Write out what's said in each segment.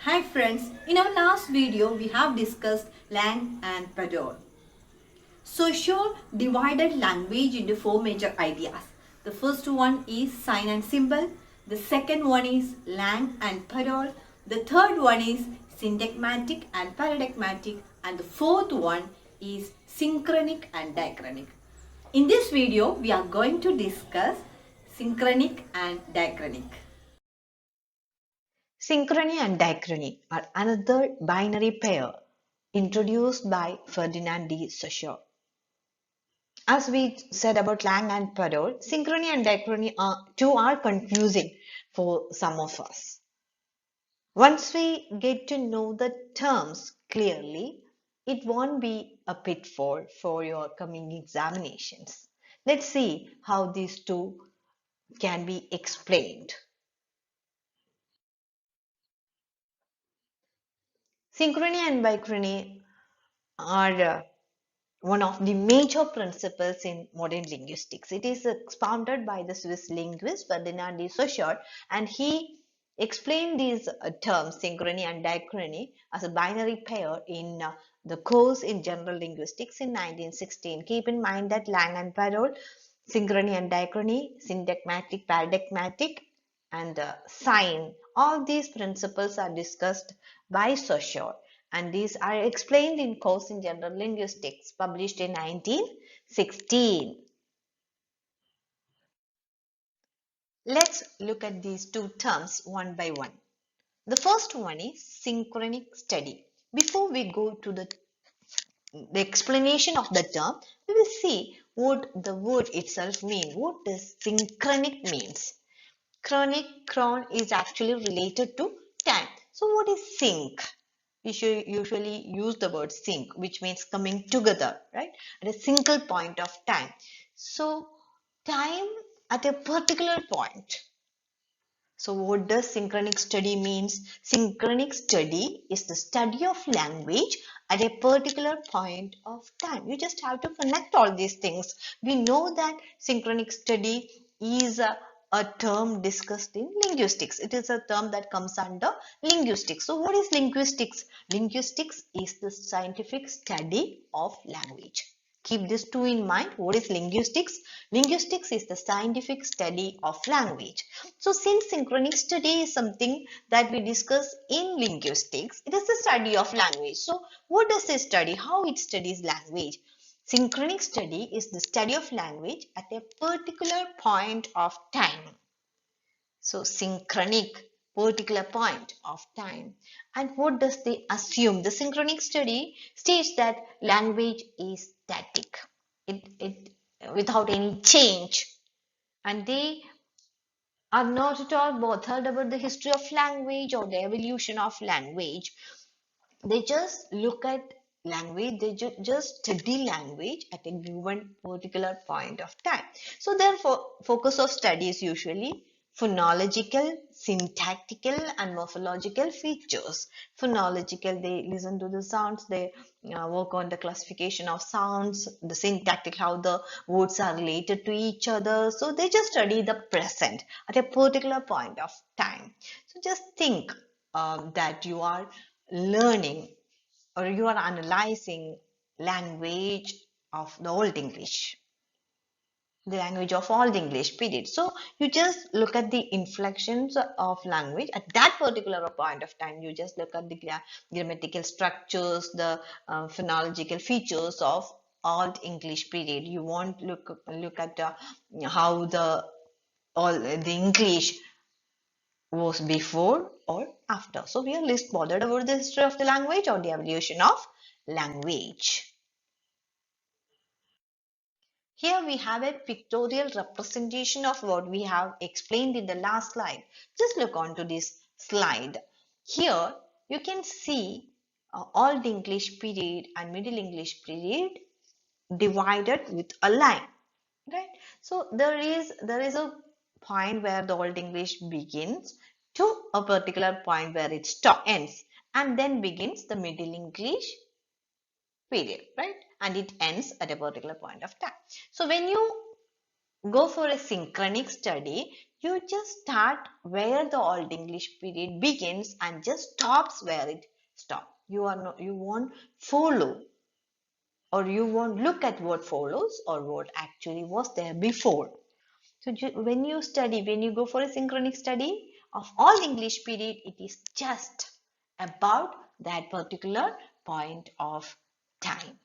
Hi friends, in our last video we have discussed Lang and Padol. Social divided language into four major ideas. The first one is sign and symbol, the second one is Lang and Padol, the third one is syntagmatic and paradigmatic, and the fourth one is synchronic and diachronic. In this video we are going to discuss synchronic and diachronic. Synchrony and diachrony are another binary pair introduced by Ferdinand de Saussure. As we said about Lang and Perrault, synchrony and diachrony are confusing for some of us. Once we get to know the terms clearly, it won't be a pitfall for your coming examinations. Let's see how these two can be explained. Synchrony and diachrony are one of the major principles in modern linguistics. It is expounded by the Swiss linguist Ferdinand de Saussure, and he explained these terms, synchrony and diachrony, as a binary pair in the course in general linguistics in 1916. Keep in mind that Lang and Parole, synchrony and diachrony, syntagmatic, paradigmatic, and sign, all these principles are discussed by Saussure, and these are explained in Course in General Linguistics published in 1916. Let's look at these two terms one by one. The first one is synchronic study. Before we go to the explanation of the term, we will see what the word itself means. What does synchronic means? Chronic, chron is actually related to time. So what is sync? We should usually use the word sync, which means coming together, right? At a single point of time. So time at a particular point. So what does synchronic study means? Synchronic study is the study of language at a particular point of time. You just have to connect all these things. We know that synchronic study is a term discussed in linguistics. It is a term that comes under linguistics. So what is linguistics? Linguistics is the scientific study of language. Keep these two in mind. What is linguistics? Linguistics is the scientific study of language. So since synchronic study is something that we discuss in linguistics, it is the study of language. So what does it study? How it studies language? Synchronic study is the study of language at a particular point of time. So synchronic, particular point of time. And what does they assume? The synchronic study states that language is static. It without any change. And they are not at all bothered about the history of language or the evolution of language. They just look at language, they just study language at a given particular point of time. So therefore focus of study is usually phonological, syntactical and morphological features. Phonological, they listen to the sounds, they work on the classification of sounds, the syntactic, how the words are related to each other. So they just study the present at a particular point of time. So just think that you are learning or you are analyzing language of the Old English, the language of Old English period. So you just look at the inflections of language at that particular point of time. You just look at the grammatical structures, the phonological features of Old English period. You won't look at how the all the English was before or after. So we are least bothered about the history of the language or the evolution of language. Here we have a pictorial representation of what we have explained in the last slide. Just look on to this slide. Here you can see Old English period and Middle English period divided with a line, right? So there is a point where the Old English begins to a particular point where it ends, and then begins the Middle English period, right? And it ends at a particular point of time. So when you go for a synchronic study, You just start where the Old English period begins and just stops where it stops. You won't follow, or you won't look at what follows or what actually was there before. So when you study, when you go for a synchronic study of Old English period, it is just about that particular point of time.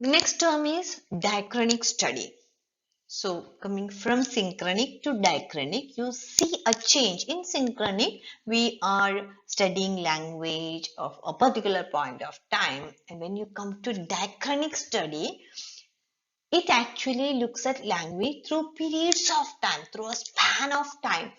The next term is diachronic study. So coming from synchronic to diachronic, you see a change. In synchronic, we are studying language of a particular point of time. And when you come to diachronic study, it actually looks at language through periods of time, through a span of time.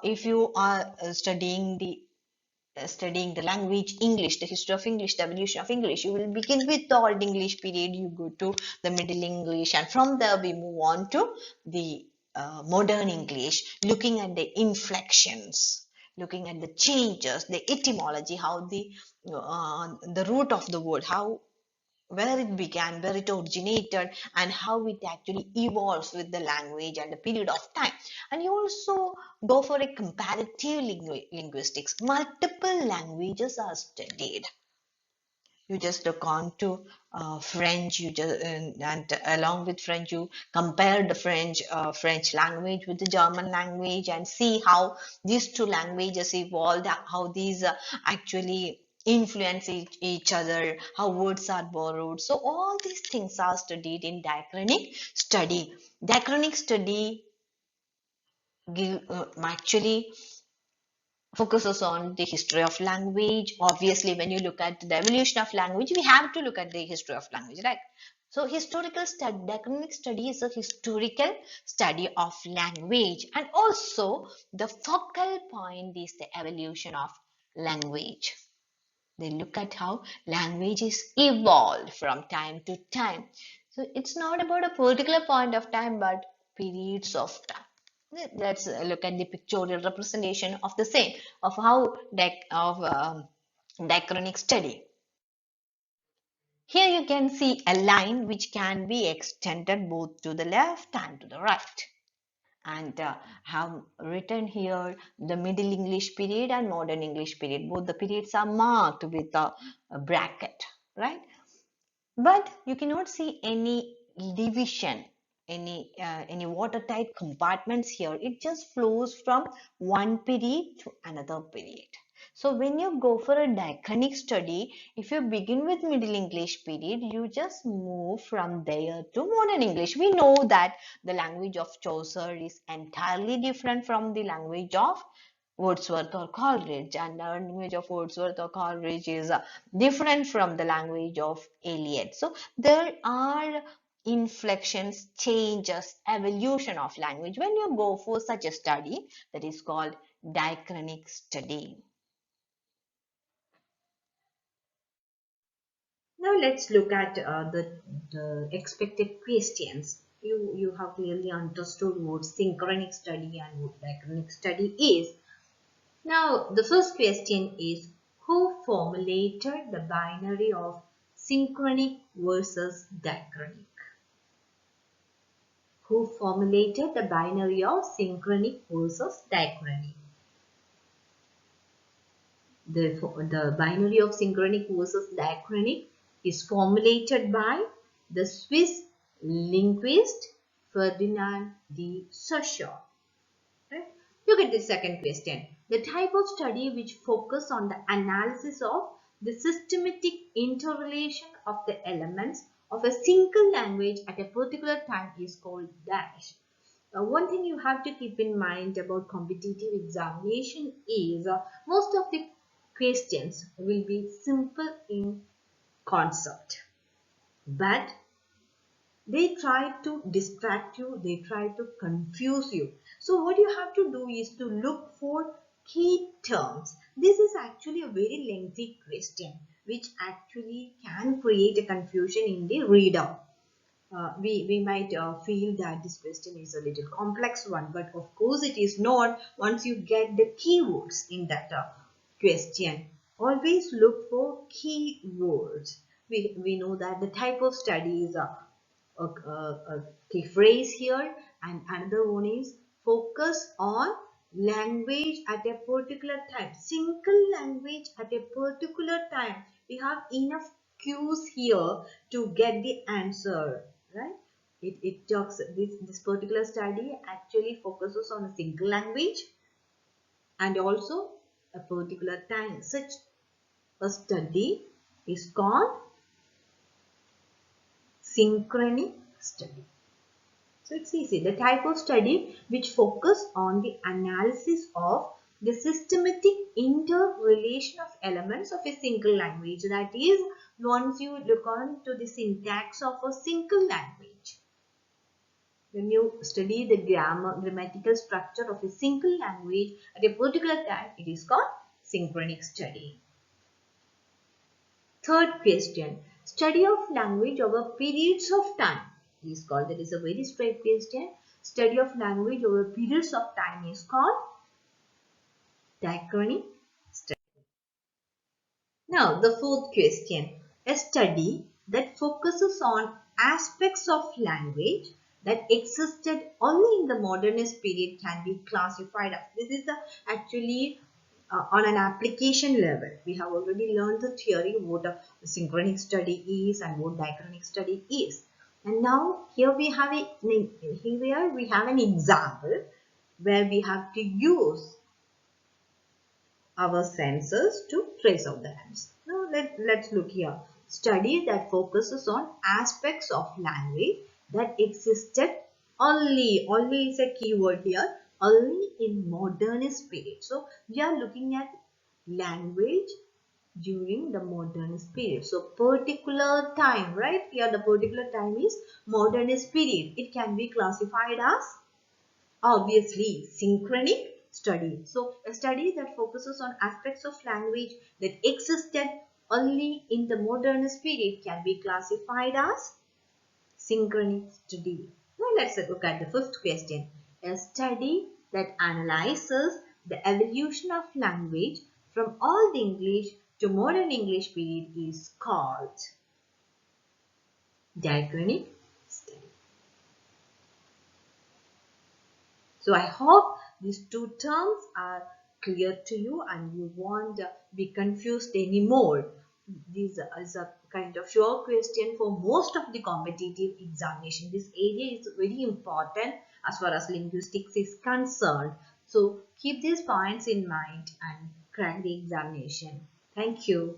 If you are studying the language English, the history of English, the evolution of English, you will begin with the Old English period, you go to the Middle English, and from there we move on to the modern English, looking at the inflections, looking at the changes, the etymology, how the root of the word, how where it began, where it originated, and how it actually evolves with the language and the period of time. And you also go for a comparative linguistics. Multiple languages are studied. You just look on to French, and along with French, you compare the French language with the German language and see how these two languages evolved, how these actually influence each other, how words are borrowed. So all these things are studied in diachronic study. Diachronic study actually focuses on the history of language. Obviously, when you look at the evolution of language, we have to look at the history of language, right? So historical study, diachronic study is a historical study of language, and also the focal point is the evolution of language. They look at how language is evolved from time to time. So it's not about a particular point of time, but periods of time. Let's look at the pictorial representation of the same, of how diachronic study. Here you can see a line which can be extended both to the left and to the right. And have written here the Middle English period and Modern English period. Both the periods are marked with a bracket, right? But you cannot see any division, any watertight compartments here. It just flows from one period to another period. So when you go for a diachronic study, if you begin with Middle English period, you just move from there to Modern English. We know that the language of Chaucer is entirely different from the language of Wordsworth or Coleridge, and the language of Wordsworth or Coleridge is different from the language of Eliot. So there are inflections, changes, evolution of language when you go for such a study that is called diachronic study. Now let's look at the expected questions. You have clearly understood what synchronic study and what diachronic study is. Now the first question is, who formulated the binary of synchronic versus diachronic? Who formulated the binary of synchronic versus diachronic? The binary of synchronic versus diachronic is formulated by the Swiss linguist Ferdinand de Saussure. Right? Look at the second question. The type of study which focus on the analysis of the systematic interrelation of the elements of a single language at a particular time is called dash. One thing you have to keep in mind about competitive examination is most of the questions will be simple in concept, but they try to distract you, they try to confuse you. So what you have to do is to look for key terms. This is actually a very lengthy question which actually can create a confusion in the reader. We might feel that this question is a little complex one, but of course it is not once you get the keywords in that question. Always look for keywords. We know that the type of study is a key phrase here, and another one is focus on language at a particular time. Single language at a particular time. We have enough cues here to get the answer, right? It talks, this particular study actually focuses on a single language and also a particular time. Such a study is called synchronic study. So it's easy. The type of study which focus on the analysis of the systematic interrelation of elements of a single language. That is, once you look on to the syntax of a single language, when you study the grammatical structure of a single language at a particular time, it is called synchronic study. Third question, study of language over periods of time is called, that is a very straight question. Study of language over periods of time is called diachronic study. Now the fourth question, a study that focuses on aspects of language that existed only in the modernist period can be classified as. This is the actually on an application level. We have already learned the theory what a synchronic study is and what diachronic study is. And now here we have an example where we have to use our senses to trace out the answer. Now let's look here. Study that focuses on aspects of language that existed only is a keyword here, only in modernist period. So we are looking at language during the modernist period. So particular time, right? Here the particular time is modernist period. It can be classified as obviously synchronic study. So a study that focuses on aspects of language that existed only in the modernist period can be classified as synchronic study. Now let's look at the fifth question. A study that analyzes the evolution of language from Old English to modern English period is called diachronic study. So I hope these two terms are clear to you and you won't be confused anymore. This is a kind of sure question for most of the competitive examination. This area is very important as far as linguistics is concerned. So keep these points in mind and crack the examination. Thank you.